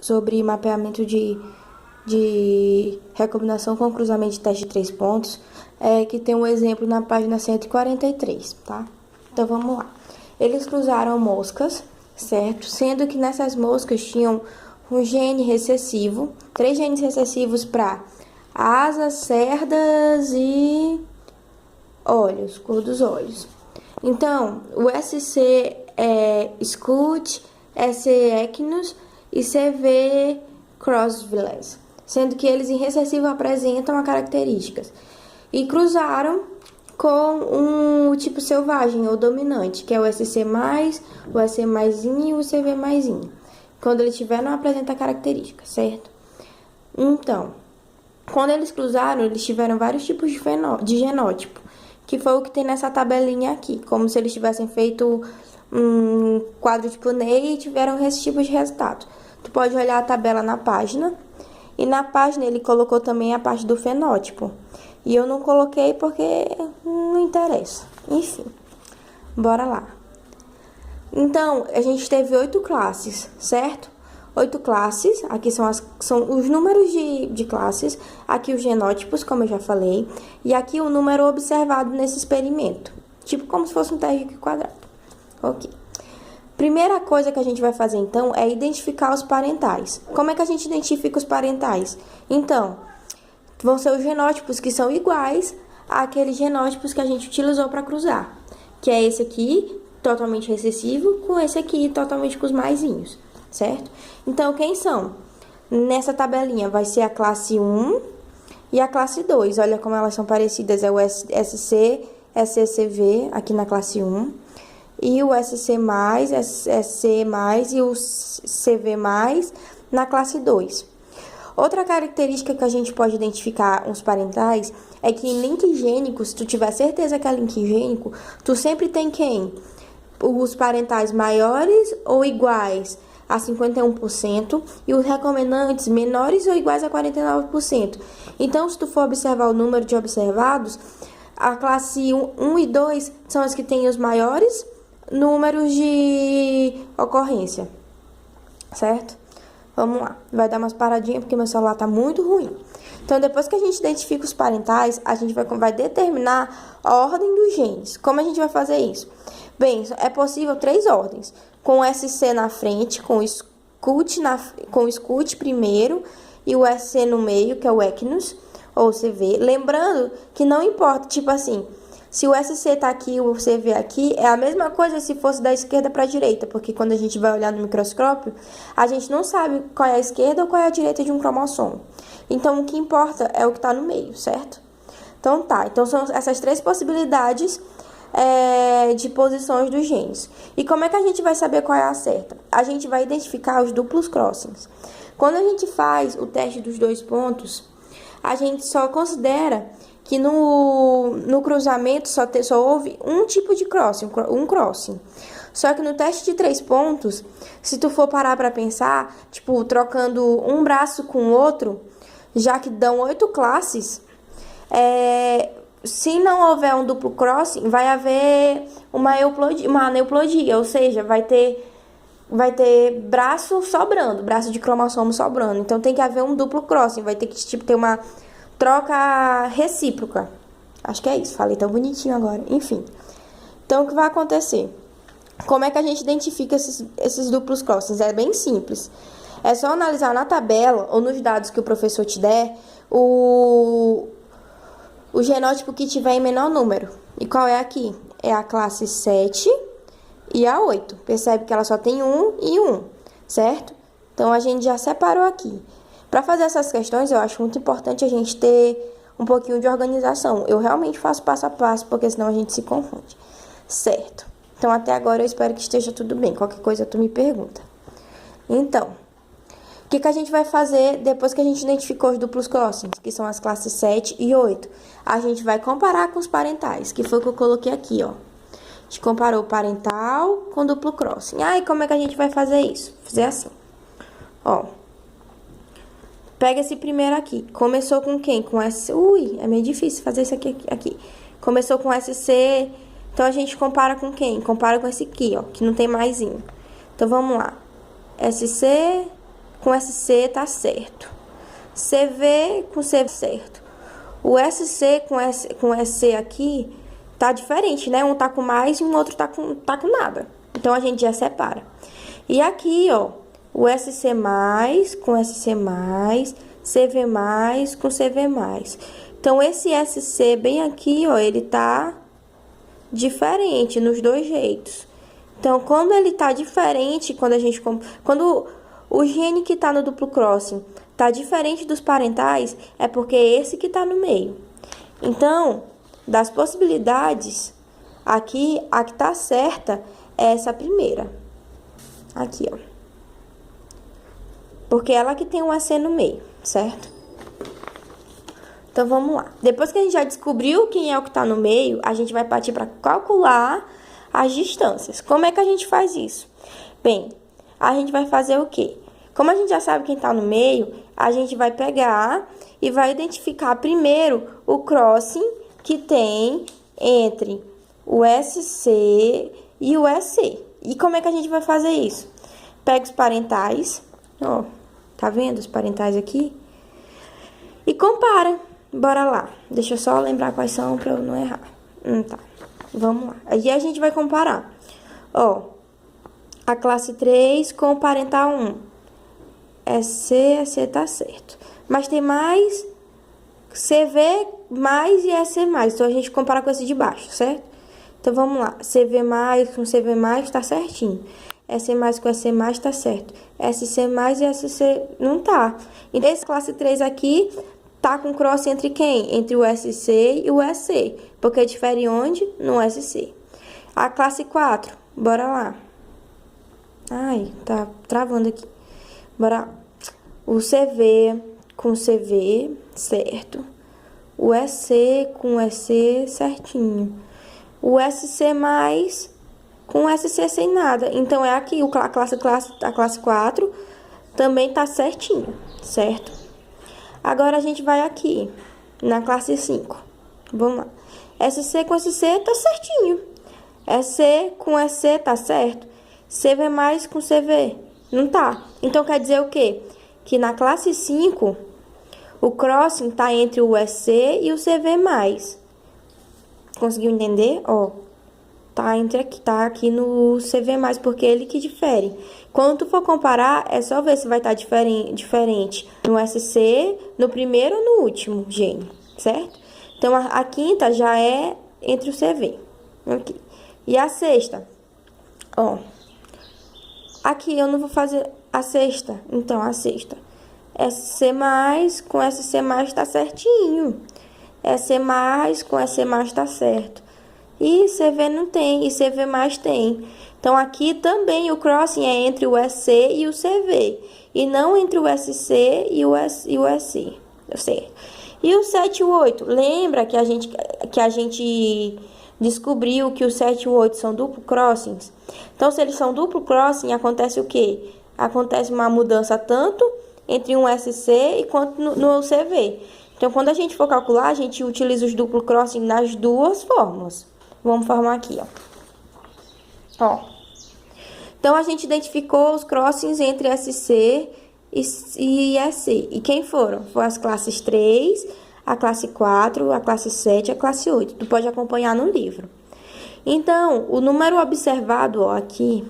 Sobre mapeamento de recombinação com cruzamento de teste de 3 pontos, que tem um exemplo na página 143, tá? Então vamos lá. Eles cruzaram moscas, certo? Sendo que nessas moscas tinham um gene recessivo, 3 genes recessivos para asas, cerdas e olhos, cor dos olhos. Então, o SC é Scute, SC Equinus e CV Crossvillers, sendo que eles em recessivo apresentam as características. E cruzaram com um tipo selvagem ou dominante, que é o SC+, o SC maisinho e o CV maisinho. Quando ele tiver, não apresenta características, certo? Então, quando eles cruzaram, eles tiveram vários tipos de genótipo, que foi o que tem nessa tabelinha aqui, como se eles tivessem feito um quadro tipo Ney e tiveram esse tipo de resultado. Tu pode olhar a tabela na página, e na página ele colocou também a parte do fenótipo. E eu não coloquei porque não interessa. Enfim, bora lá. Então, a gente teve 8 classes, certo? 8 classes, aqui são os números de classes, aqui os genótipos, como eu já falei, e aqui o número observado nesse experimento, tipo como se fosse um teste de quadrado. Ok. Primeira coisa que a gente vai fazer, então, é identificar os parentais. Como é que a gente identifica os parentais? Então, vão ser os genótipos que são iguais àqueles genótipos que a gente utilizou para cruzar, que é esse aqui, totalmente recessivo, com esse aqui, totalmente com os maisinhos, certo? Então, quem são? Nessa tabelinha vai ser a classe 1 e a classe 2. Olha como elas são parecidas, é o SC, SCCV aqui na classe 1. E o SC+, SC+, e o CV+, na classe 2. Outra característica que a gente pode identificar uns parentais é que em link gênico, se tu tiver certeza que é link gênico, tu sempre tem quem? Os parentais maiores ou iguais a 51% e os recombinantes menores ou iguais a 49%. Então, se tu for observar o número de observados, a classe 1 e 2 são as que têm os maiores números de ocorrência, certo? Vamos lá, vai dar umas paradinhas porque meu celular tá muito ruim. Então, depois que a gente identifica os parentais, a gente vai determinar a ordem dos genes. Como a gente vai fazer isso? Bem, é possível 3 ordens, com o SC na frente, com o Scute primeiro e o SC no meio, que é o Equinus, ou CV. Lembrando que não importa, tipo assim, se o SC tá aqui e o CV aqui, é a mesma coisa se fosse da esquerda para a direita, porque quando a gente vai olhar no microscópio, a gente não sabe qual é a esquerda ou qual é a direita de um cromossomo. Então, o que importa é o que está no meio, certo? Então, tá. Então, são essas 3 possibilidades de posições dos genes. E como é que a gente vai saber qual é a certa? A gente vai identificar os duplos crossings. Quando a gente faz o teste dos 2 pontos, a gente só considera que no cruzamento só houve um tipo de crossing, um crossing. Só que no teste de 3 pontos, se tu for parar para pensar, tipo, trocando um braço com o outro, já que dão 8 classes, se não houver um duplo crossing, vai haver uma aneuplodia, ou seja, vai ter braço sobrando, braço de cromossomo sobrando. Então tem que haver um duplo crossing, vai ter que tipo ter uma troca recíproca. Acho que é isso, falei tão bonitinho agora. Enfim. Então, o que vai acontecer? Como é que a gente identifica esses duplos crossings? É bem simples. É só analisar na tabela ou nos dados que o professor te der o genótipo que tiver em menor número. E qual é aqui? É a classe 7 e a 8. Percebe que ela só tem 1 e 1, certo? Então, a gente já separou aqui. Para fazer essas questões, eu acho muito importante a gente ter um pouquinho de organização. Eu realmente faço passo a passo, porque senão a gente se confunde. Certo. Então, até agora, eu espero que esteja tudo bem. Qualquer coisa, tu me pergunta. Então, o que a gente vai fazer depois que a gente identificou os duplos crossings, que são as classes 7 e 8? A gente vai comparar com os parentais, que foi o que eu coloquei aqui, ó. A gente comparou o parental com duplo crossing. E como é que a gente vai fazer isso? Vou fazer assim. Ó. Pega esse primeiro aqui. Começou com quem? Com SC. Ui, é meio difícil fazer isso aqui. Começou com SC. Então, a gente compara com quem? Compara com esse aqui, ó, que não tem maisinho. Então, vamos lá. SC, com SC tá certo. CV com CV certo. O SC com SC aqui tá diferente, né? Um tá com mais e um outro tá com nada. Então, a gente já separa. E aqui, ó, o SC mais com SC mais, CV mais com CV mais. Então, esse SC bem aqui, ó, ele tá diferente nos dois jeitos. Então, quando ele tá diferente, quando o gene que tá no duplo crossing tá diferente dos parentais, é porque é esse que tá no meio. Então, das possibilidades, aqui, a que tá certa é essa primeira. Aqui, ó. Porque ela que tem um AC no meio, certo? Então, vamos lá. Depois que a gente já descobriu quem é o que tá no meio, a gente vai partir para calcular as distâncias. Como é que a gente faz isso? Bem, a gente vai fazer o quê? Como a gente já sabe quem tá no meio, a gente vai pegar e vai identificar primeiro o crossing que tem entre o SC e o SC. E como é que a gente vai fazer isso? Pega os parentais, ó, tá vendo os parentais aqui? E compara. Bora lá. Deixa eu só lembrar quais são pra eu não errar. Tá. Vamos lá. Aí a gente vai comparar. Ó, a classe 3 com o parental 1. SC tá certo. Mas tem mais CV mais e SC mais. Então, a gente compara com esse de baixo, certo? Então, vamos lá. CV mais com CV mais tá certinho. SC mais com SC mais tá certo. SC mais e SC não tá. E esse classe 3 aqui tá com cross entre quem? Entre o SC e o SC. Porque difere onde? No SC. A classe 4. Bora lá. Ai, tá travando aqui. Bora. O CV com CV, certo. O SC com SC, certinho. O SC mais com SC sem nada. Então, é aqui, a classe 4 também tá certinho, certo? Agora, a gente vai aqui, na classe 5. Vamos lá. SC com SC tá certinho. SC com SC tá certo. CV mais com CV não tá. Então, quer dizer o quê? Que na classe 5, o crossing tá entre o SC e o CV mais. Conseguiu entender? Ó, tá aqui no CV mais, porque é ele que difere. Quando tu for comparar, é só ver se vai estar diferente no SC, no primeiro ou no último gene, certo? Então, a quinta já é entre o CV. Aqui. E a sexta, ó. Aqui eu não vou fazer a sexta. Então, a sexta. SC mais com SC mais tá certinho. SC mais com SC mais tá certo. E CV não tem, e CV mais tem. Então, aqui também o crossing é entre o SC e o CV. E não entre o SC e o SC. Certo? E o 7 e o 8? Lembra que a gente descobriu que o 7 e o 8 são duplo crossings? Então, se eles são duplo crossing, acontece o quê? Acontece uma mudança tanto entre um SC e quanto no CV. Então, quando a gente for calcular, a gente utiliza os duplo crossing nas duas fórmulas. Vamos formar aqui, ó. Então, a gente identificou os crossings entre SC e SC. E quem foram? Foram as classes 3, a classe 4, a classe 7 e a classe 8. Tu pode acompanhar no livro. Então, o número observado, ó, aqui,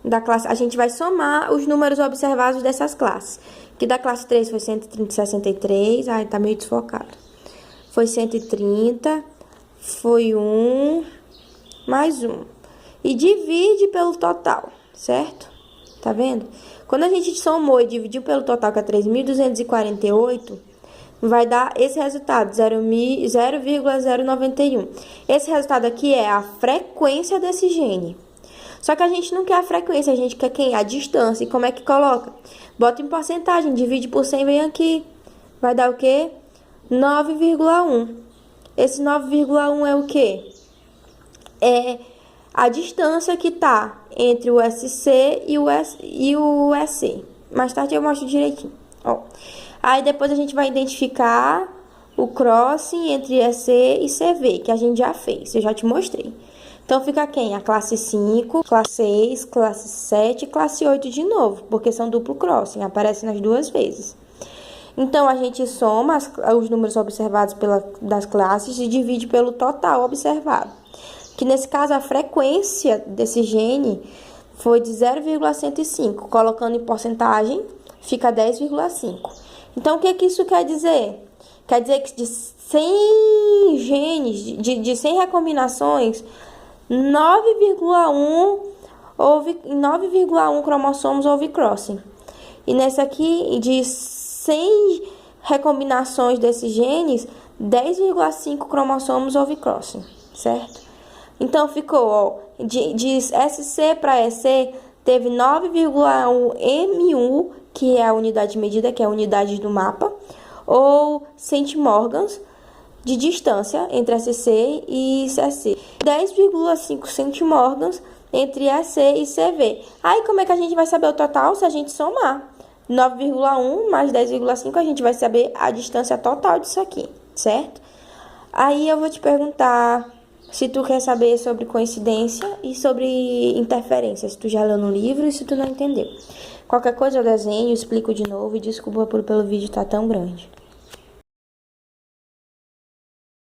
da classe, a gente vai somar os números observados dessas classes. Que da classe 3 foi 163, ai, tá meio desfocado. Foi 130, foi 1, mais 1. E divide pelo total, certo? Tá vendo? Quando a gente somou e dividiu pelo total, que é 3.248, vai dar esse resultado, 0,091. Esse resultado aqui é a frequência desse gene. Só que a gente não quer a frequência, a gente quer quem? A distância. E como é que coloca? Bota em porcentagem, divide por 100, vem aqui. Vai dar o quê? 9,1. Esse 9,1 é o quê? É a distância que tá entre o SC e o SC. Mais tarde eu mostro direitinho. Ó. Aí depois a gente vai identificar o crossing entre SC e CV, que a gente já fez, eu já te mostrei. Então fica quem? A classe 5, classe 6, classe 7 e classe 8 de novo, porque são duplo crossing, aparecem nas duas vezes. Então, a gente soma os números observados das classes e divide pelo total observado. Que nesse caso, a frequência desse gene foi de 0,105. Colocando em porcentagem, fica 10,5. Então, o que isso quer dizer? Quer dizer que de 100 genes, de 100 recombinações, 9,1 cromossomos houve crossing. E nesse aqui, de 100 recombinações desses genes, 10,5 cromossomos houve crossing, certo? Então, ficou, ó, de SC para EC, teve 9,1 M1, que é a unidade de medida, que é a unidade do mapa, ou centimorgans, de distância entre SC e CC. 10,5 centimorgans entre EC e CV. Aí, como é que a gente vai saber o total? Se a gente somar 9,1 mais 10,5, a gente vai saber a distância total disso aqui, certo? Aí eu vou te perguntar se tu quer saber sobre coincidência e sobre interferência, se tu já leu no livro e se tu não entendeu. Qualquer coisa eu desenho, explico de novo e desculpa pelo vídeo estar tão grande.